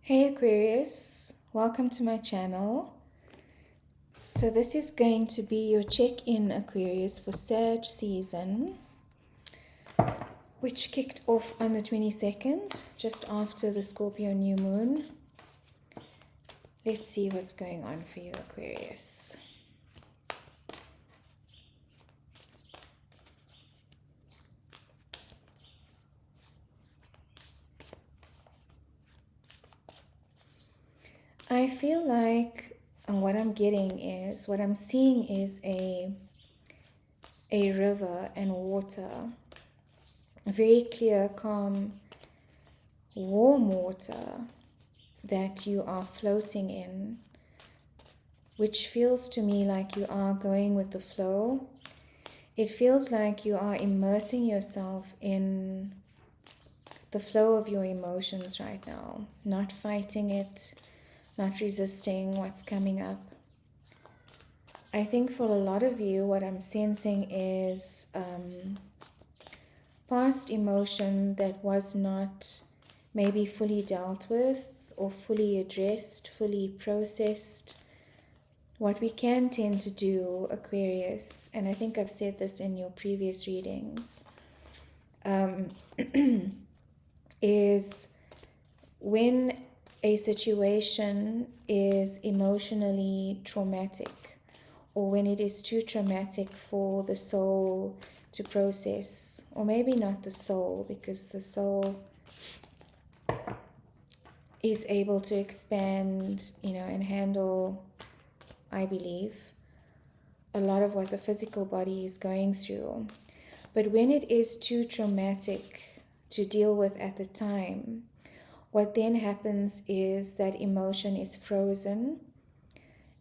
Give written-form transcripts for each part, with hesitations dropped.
Hey Aquarius, welcome to my channel. So this is going to be your check-in Aquarius for Sag season, which kicked off on the 22nd, just after the Scorpio new moon. Let's see what's going on for you Aquarius. I feel like what I'm seeing is a river and water, a very clear, calm, warm water that you are floating in, which feels to me like you are going with the flow. It feels like you are immersing yourself in the flow of your emotions right now, not fighting it, not resisting what's coming up. I think for a lot of you, what I'm sensing is past emotion that was not maybe fully dealt with or fully addressed, fully processed. What we can tend to do, Aquarius, and I think I've said this in your previous readings, is when a situation is emotionally traumatic, or when it is too traumatic for the soul to process, or maybe not the soul, because the soul is able to expand, and handle, I believe, a lot of what the physical body is going through. But when it is too traumatic to deal with at the time, what then happens is that emotion is frozen,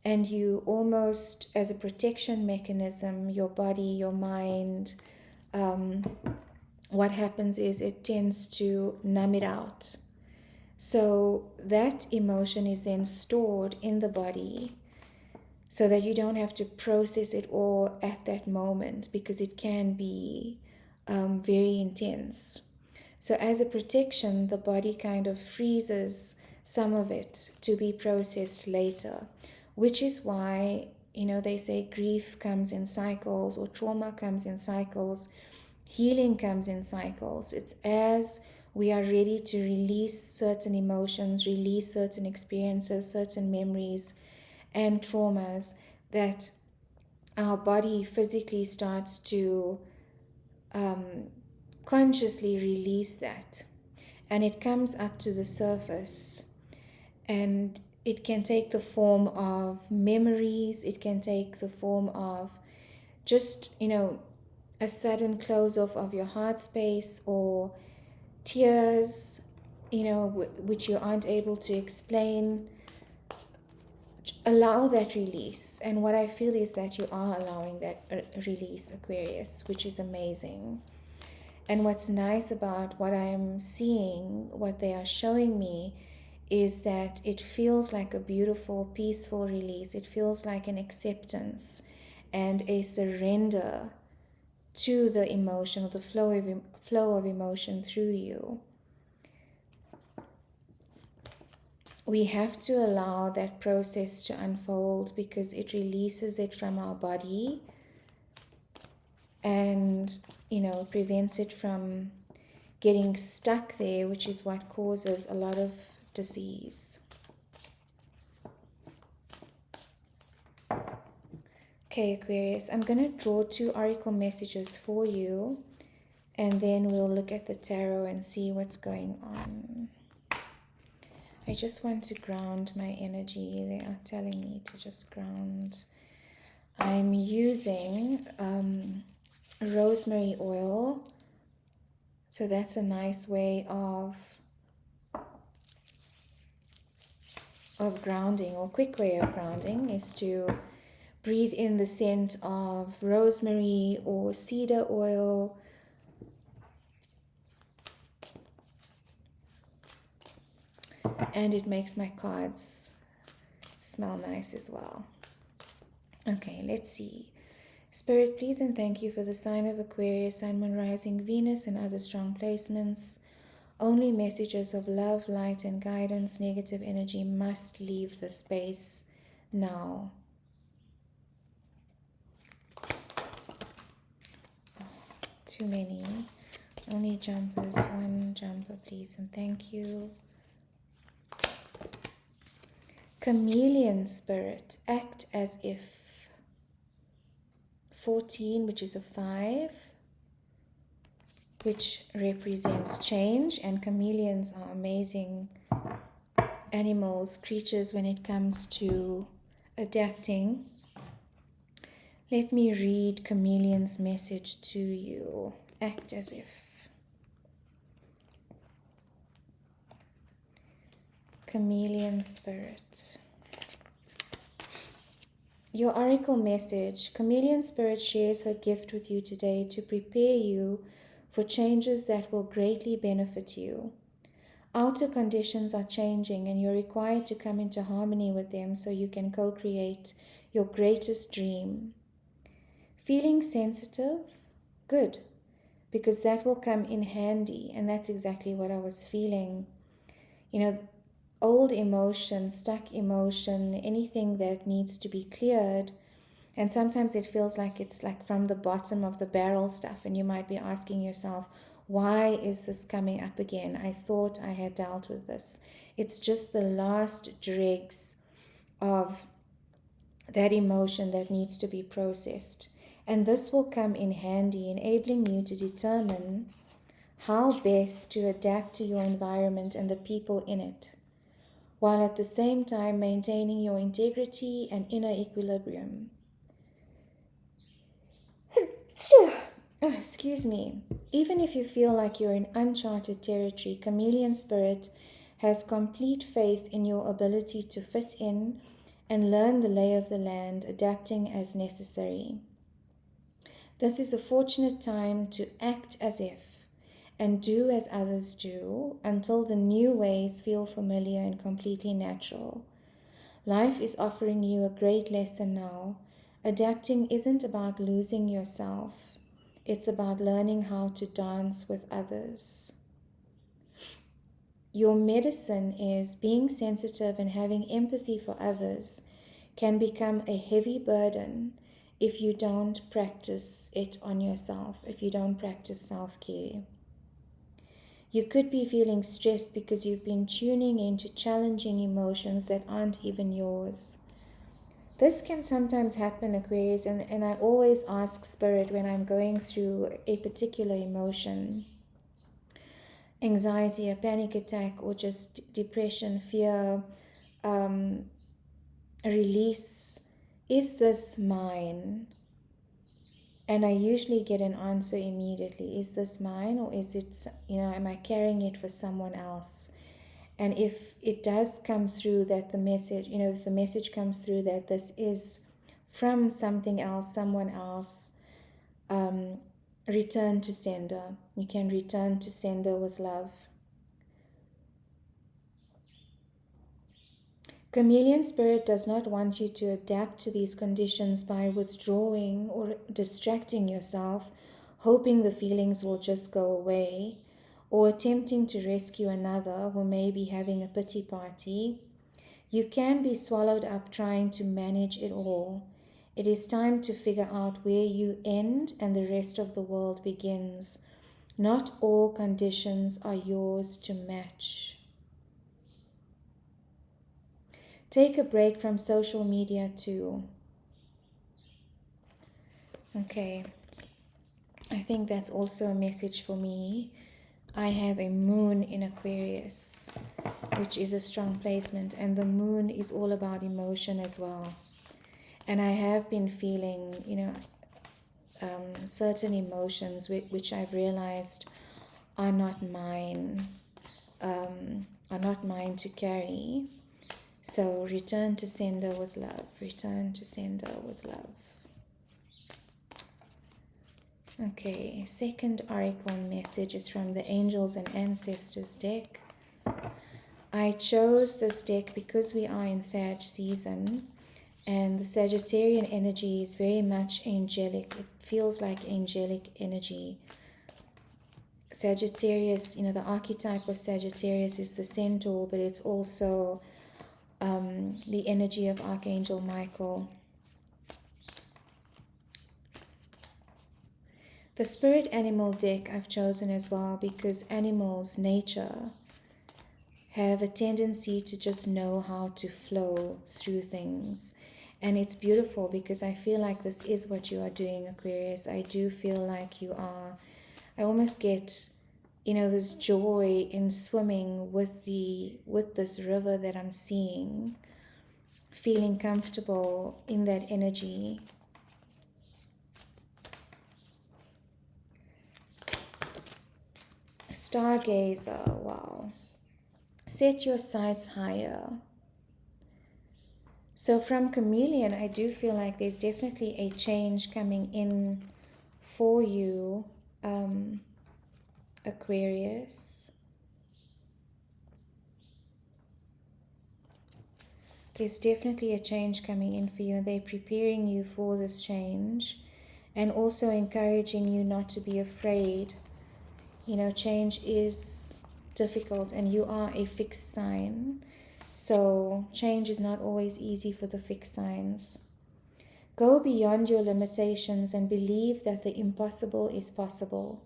and you almost, as a protection mechanism, your body, your mind, what happens is it tends to numb it out. So that emotion is then stored in the body so that you don't have to process it all at that moment, because it can be very intense. So as a protection, the body kind of freezes some of it to be processed later, which is why, they say grief comes in cycles, or trauma comes in cycles, healing comes in cycles. It's as we are ready to release certain emotions, release certain experiences, certain memories and traumas, that our body physically starts to consciously release that, and it comes up to the surface, and it can take the form of memories, it can take the form of just a sudden close off of your heart space, or tears, which you aren't able to explain. Allow that release, and what I feel is that you are allowing that release, Aquarius, which is amazing. And what's nice about what I'm seeing, what they are showing me, is that it feels like a beautiful, peaceful release. It feels like an acceptance and a surrender to the emotion, or the flow of emotion through you. We have to allow that process to unfold, because it releases it from our body and prevents it from getting stuck there, which is what causes a lot of disease. Okay, Aquarius, I'm going to draw 2 oracle messages for you, and then we'll look at the tarot and see what's going on. I just want to ground my energy. They are telling me to just ground. I'm using rosemary oil. So that's a nice way of grounding, or quick way of grounding, is to breathe in the scent of rosemary or cedar oil. And it makes my cards smell nice as well. Okay, let's see. Spirit, please and thank you for the sign of Aquarius, Sun, Moon, Rising, Venus, and other strong placements Only messages of love, light, and guidance. Negative energy must leave the space now. Too many. Only jumpers. One jumper, please, and thank you. Chameleon spirit. Act as if. 14, which is a 5, which represents change, and chameleons are amazing animals, creatures when it comes to adapting. Let me read chameleon's message to you. Act as if. Chameleon spirit. Your oracle message. Chameleon spirit shares her gift with you today to prepare you for changes that will greatly benefit you. Outer conditions are changing and you're required to come into harmony with them so you can co-create your greatest dream. Feeling sensitive? Good, because that will come in handy, and that's exactly what I was feeling. You know, old emotion, stuck emotion, anything that needs to be cleared. And sometimes it feels like it's like from the bottom of the barrel stuff, and you might be asking yourself, why is this coming up again? I thought I had dealt with this. It's just the last dregs of that emotion that needs to be processed. And this will come in handy, enabling you to determine how best to adapt to your environment and the people in it, while at the same time maintaining your integrity and inner equilibrium. Excuse me. Even if you feel like you're in uncharted territory, chameleon spirit has complete faith in your ability to fit in and learn the lay of the land, adapting as necessary. This is a fortunate time to act as if and do as others do until the new ways feel familiar and completely natural. Life is offering you a great lesson now. Adapting isn't about losing yourself. It's about learning how to dance with others. Your medicine is being sensitive and having empathy for others can become a heavy burden if you don't practice it on yourself, if you don't practice self-care. You could be feeling stressed because you've been tuning into challenging emotions that aren't even yours. This can sometimes happen, Aquarius, and I always ask Spirit when I'm going through a particular emotion, anxiety, a panic attack, or just depression, fear, a release, is this mine? And I usually get an answer immediately. Is this mine, or is it, am I carrying it for someone else? And if it does come through that the message, if the message comes through that this is from something else, someone else, return to sender. You can return to sender with love. Chameleon spirit does not want you to adapt to these conditions by withdrawing or distracting yourself, hoping the feelings will just go away, or attempting to rescue another who may be having a pity party. You can be swallowed up trying to manage it all. It is time to figure out where you end and the rest of the world begins. Not all conditions are yours to match. Take a break from social media too. Okay, I think that's also a message for me. I have a moon in Aquarius, which is a strong placement, and the moon is all about emotion as well. And I have been feeling, certain emotions which I've realized are not mine, to carry. So return to sender with love. Return to sender with love. Okay, second oracle message is from the Angels and Ancestors deck. I chose this deck because we are in Sag season, and the Sagittarian energy is very much angelic. It feels like angelic energy. Sagittarius, the archetype of Sagittarius is the centaur, but it's also the energy of Archangel Michael. The spirit animal deck I've chosen as well because animals, nature, have a tendency to just know how to flow through things. And it's beautiful because I feel like this is what you are doing, Aquarius. I do feel like you are. I almost get, this joy in swimming with this river that I'm seeing, feeling comfortable in that energy. Stargazer, wow. Set your sights higher. So from Chameleon, I do feel like there's definitely a change coming in for you, Aquarius. There's definitely a change coming in for you. They're preparing you for this change and also encouraging you not to be afraid. Change is difficult and you are a fixed sign. So change is not always easy for the fixed signs. Go beyond your limitations and believe that the impossible is possible.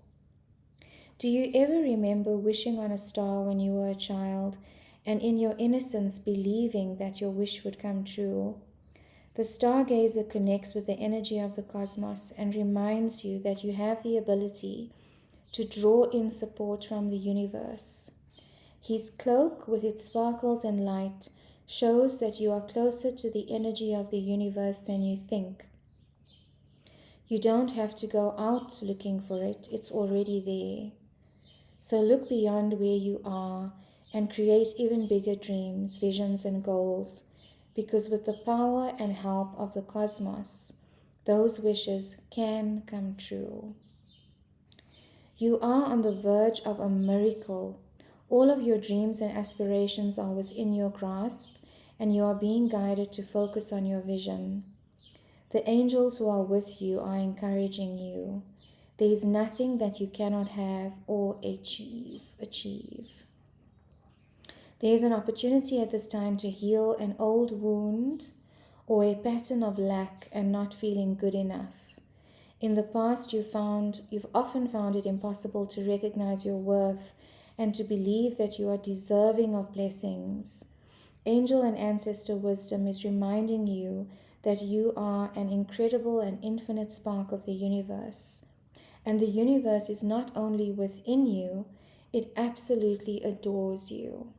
Do you ever remember wishing on a star when you were a child and in your innocence believing that your wish would come true? The stargazer connects with the energy of the cosmos and reminds you that you have the ability to draw in support from the universe. His cloak, with its sparkles and light, shows that you are closer to the energy of the universe than you think. You don't have to go out looking for it, it's already there. So look beyond where you are and create even bigger dreams, visions, and goals, because with the power and help of the cosmos, those wishes can come true. You are on the verge of a miracle. All of your dreams and aspirations are within your grasp, and you are being guided to focus on your vision. The angels who are with you are encouraging you. There is nothing that you cannot have or achieve. There is an opportunity at this time to heal an old wound or a pattern of lack and not feeling good enough. In the past, you've often found it impossible to recognize your worth and to believe that you are deserving of blessings. Angel and ancestor wisdom is reminding you that you are an incredible and infinite spark of the universe. And the universe is not only within you, it absolutely adores you.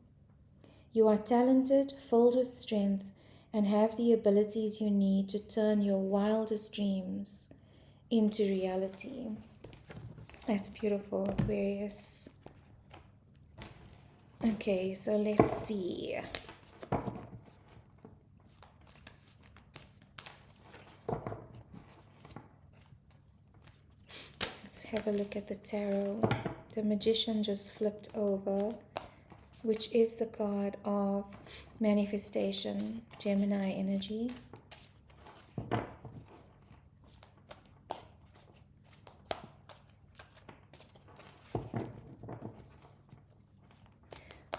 You are talented, filled with strength, and have the abilities you need to turn your wildest dreams into reality. That's beautiful, Aquarius. Okay, so let's see. Let's have a look at the tarot. The Magician just flipped over, which is the card of manifestation, Gemini energy.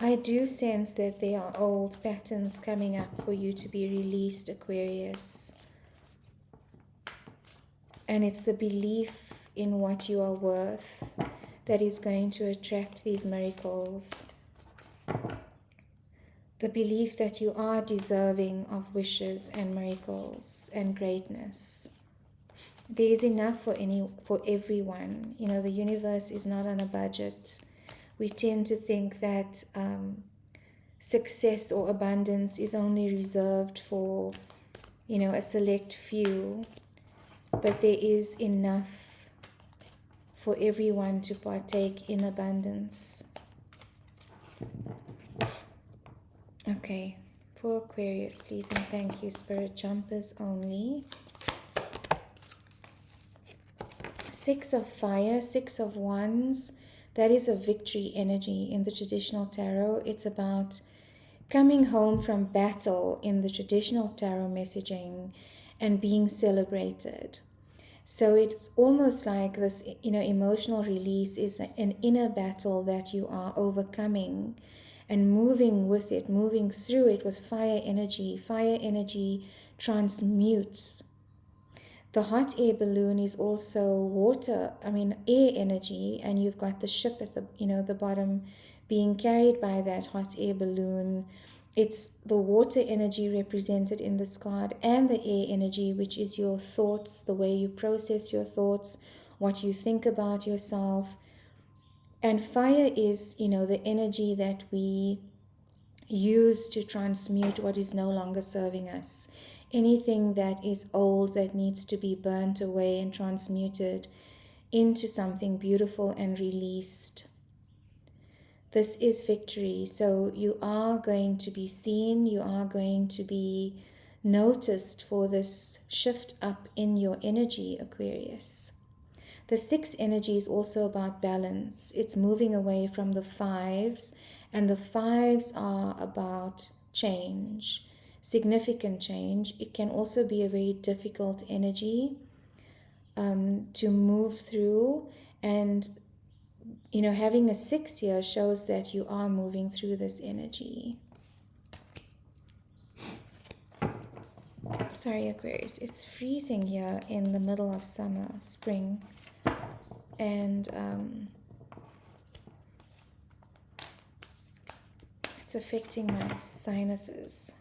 I do sense that there are old patterns coming up for you to be released, Aquarius. And it's the belief in what you are worth that is going to attract these miracles. The belief that you are deserving of wishes and miracles and greatness. There is enough for everyone. The universe is not on a budget. We tend to think that success or abundance is only reserved for, a select few. But there is enough for everyone to partake in abundance. Okay, for Aquarius, please and thank you, Spirit Jumpers only. 6 of Fire, 6 of Wands. That is a victory energy in the traditional tarot. It's about coming home from battle in the traditional tarot messaging and being celebrated. So it's almost like this, emotional release is an inner battle that you are overcoming and moving with it, moving through it with fire energy. Fire energy transmutes. The hot air balloon is also air energy, and you've got the ship at the bottom being carried by that hot air balloon. It's the water energy represented in this card and the air energy, which is your thoughts, the way you process your thoughts, what you think about yourself. And fire is, the energy that we use to transmute what is no longer serving us. Anything that is old that needs to be burnt away and transmuted into something beautiful and released. This is victory. So you are going to be seen, you are going to be noticed for this shift up in your energy, Aquarius. The 6 energy is also about balance. It's moving away from the 5s, and the 5s are about change, significant change. It can also be a very difficult energy to move through, and having a 6 here shows that you are moving through this energy. Sorry, Aquarius, it's freezing here in the middle of spring, and it's affecting my sinuses.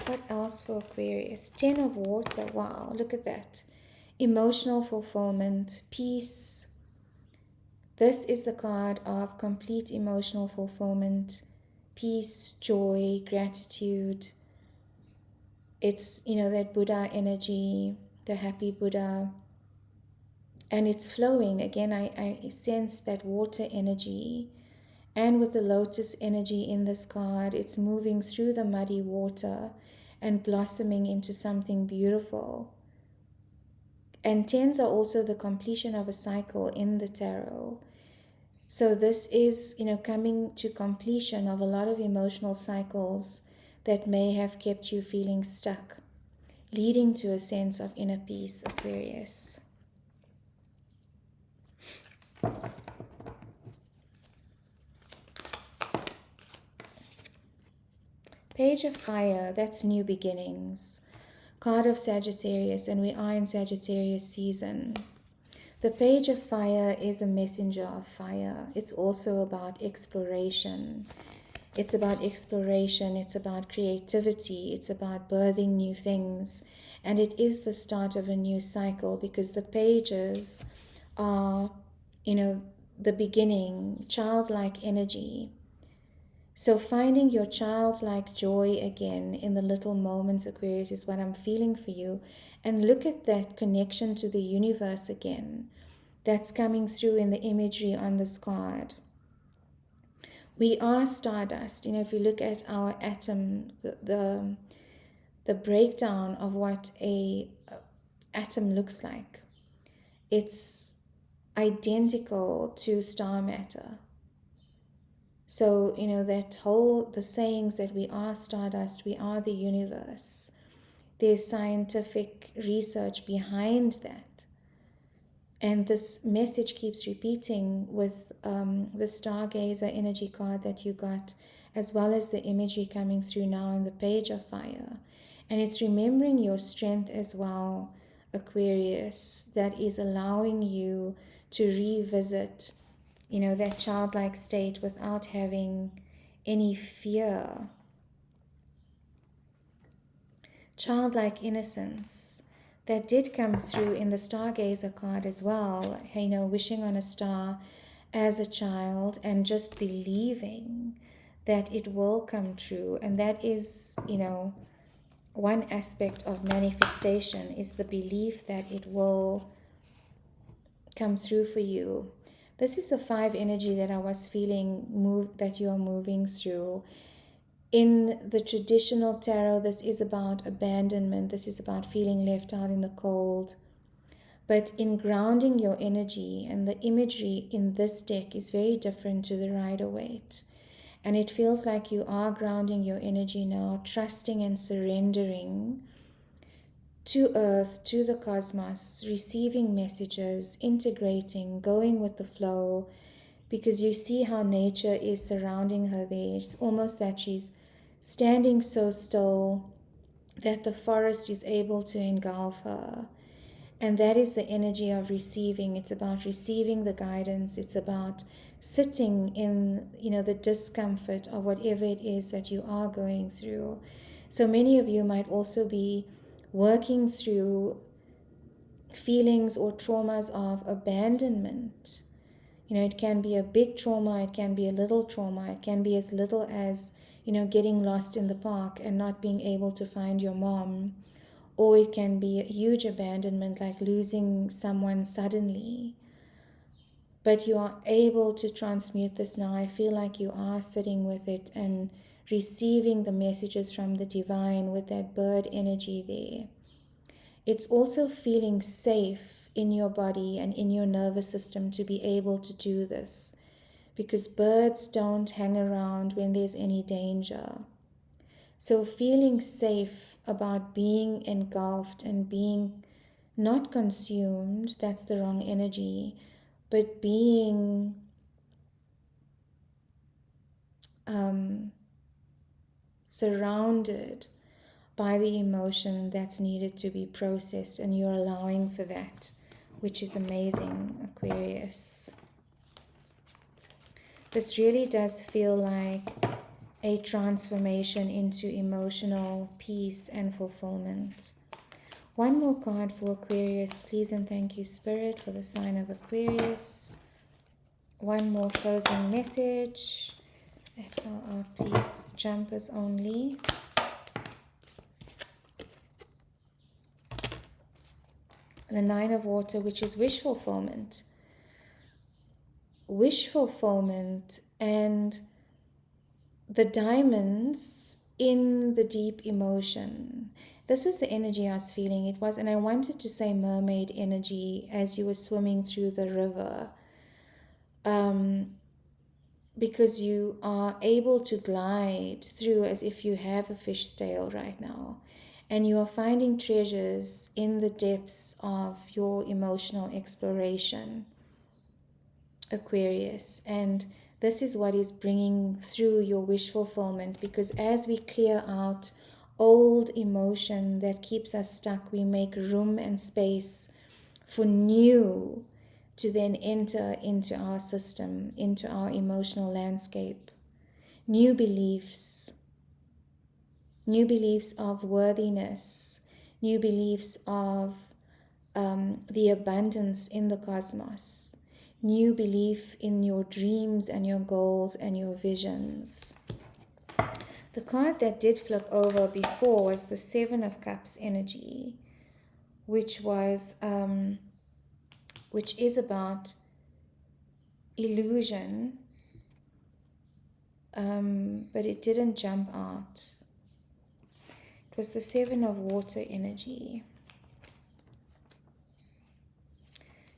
What else for Aquarius? 10 of water. Wow, look at that. Emotional fulfillment, peace. This is the card of complete emotional fulfillment, peace, joy, gratitude. It's, that Buddha energy, the happy Buddha. And it's flowing. Again, I sense that water energy. And with the lotus energy in this card, it's moving through the muddy water and blossoming into something beautiful. And 10s are also the completion of a cycle in the tarot. So this is, coming to completion of a lot of emotional cycles that may have kept you feeling stuck, leading to a sense of inner peace, Aquarius. Page of Fire, that's new beginnings. Card of Sagittarius, and we are in Sagittarius season. The Page of Fire is a messenger of fire. It's also about exploration. It's about exploration, it's about creativity, it's about birthing new things. And it is the start of a new cycle, because the pages are, the beginning, childlike energy. So finding your childlike joy again in the little moments, Aquarius, is what I'm feeling for you. And look at that connection to the universe again. That's coming through in the imagery on this card. We are stardust. If you look at our atom, the breakdown of what a atom looks like, it's identical to star matter. So, the sayings that we are stardust, we are the universe. There's scientific research behind that. And this message keeps repeating with the Stargazer energy card that you got, as well as the imagery coming through now in the Page of Fire. And it's remembering your strength as well, Aquarius, that is allowing you to revisit that childlike state without having any fear. Childlike innocence. That did come through in the Stargazer card as well. Wishing on a star as a child and just believing that it will come true. And that is, one aspect of manifestation, is the belief that it will come through for you. This is the 5 energy that I was feeling that you are moving through. In the traditional tarot, this is about abandonment. This is about feeling left out in the cold. But in grounding your energy, and the imagery in this deck is very different to the Rider-Waite. And it feels like you are grounding your energy now, trusting and surrendering to Earth, to the cosmos, receiving messages, integrating, going with the flow, because you see how nature is surrounding her there. It's almost that she's standing so still that the forest is able to engulf her. And that is the energy of receiving. It's about receiving the guidance. It's about sitting in, the discomfort of whatever it is that you are going through. So many of you might also be working through feelings or traumas of abandonment. It can be a big trauma, it can be a little trauma, it can be as little as, getting lost in the park and not being able to find your mom. Or it can be a huge abandonment, like losing someone suddenly. But you are able to transmute this now. I feel like you are sitting with it and receiving the messages from the divine with that bird energy there. It's also feeling safe in your body and in your nervous system to be able to do this, because birds don't hang around when there's any danger. So feeling safe about being engulfed and being not consumed, that's the wrong energy, but being surrounded by the emotion that's needed to be processed, and you're allowing for that, which is amazing, Aquarius. This really does feel like a transformation into emotional peace and fulfillment. One more card for Aquarius, please, and thank you, Spirit, for the sign of Aquarius. One more closing message. Please, jumpers only. The Nine of Water, which is wish fulfillment. Wish fulfillment and the diamonds in the deep emotion. This was the energy I was feeling. It was, and I wanted to say mermaid energy as you were swimming through the river. Because you are able to glide through as if you have a fish tail right now. And you are finding treasures in the depths of your emotional exploration, Aquarius. And this is what is bringing through your wish fulfillment, because as we clear out old emotion that keeps us stuck, we make room and space for new to then enter into our system, into our emotional landscape. New beliefs of worthiness, new beliefs of the abundance in the cosmos, new belief in your dreams and your goals and your visions. The card that did flip over before was the Seven of Cups energy, which is about illusion, but it didn't jump out. It was the Seven of Water energy.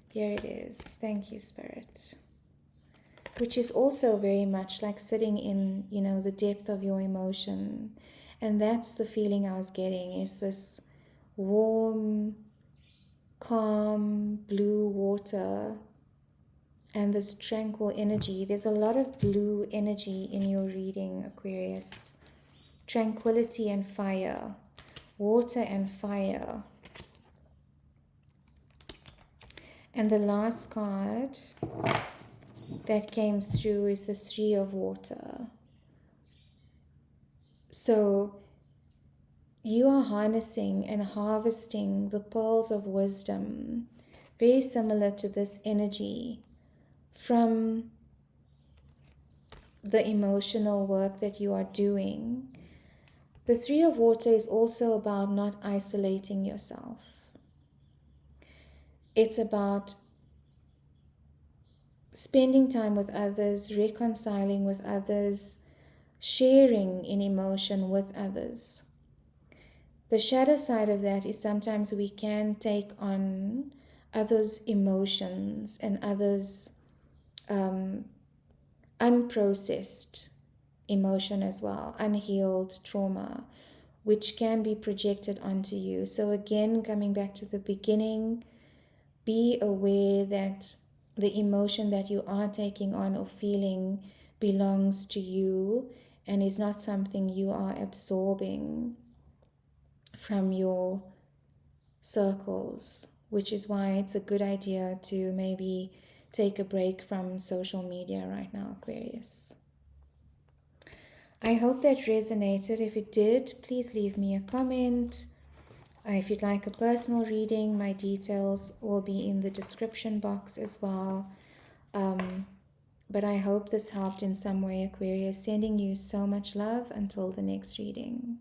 Here it is. Thank you, Spirit. Which is also very much like sitting in, the depth of your emotion. And that's the feeling I was getting, is this warm, calm, blue water and this tranquil energy. There's a lot of blue energy in your reading, Aquarius. Tranquility and fire. Water and fire. And the last card that came through is the Three of Water. So you are harnessing and harvesting the pearls of wisdom, very similar to this energy, from the emotional work that you are doing. The Three of Water is also about not isolating yourself. It's about spending time with others, reconciling with others, sharing in emotion with others. The shadow side of that is sometimes we can take on others' emotions and others' unprocessed emotion as well, unhealed trauma, which can be projected onto you. So again, coming back to the beginning, be aware that the emotion that you are taking on or feeling belongs to you and is not something you are absorbing from your circles, which is why it's a good idea to maybe take a break from social media right now, Aquarius. I hope that resonated. If it did, please leave me a comment. If you'd like a personal reading, my details will be in the description box as well. But I hope this helped in some way, Aquarius. Sending you so much love until the next reading.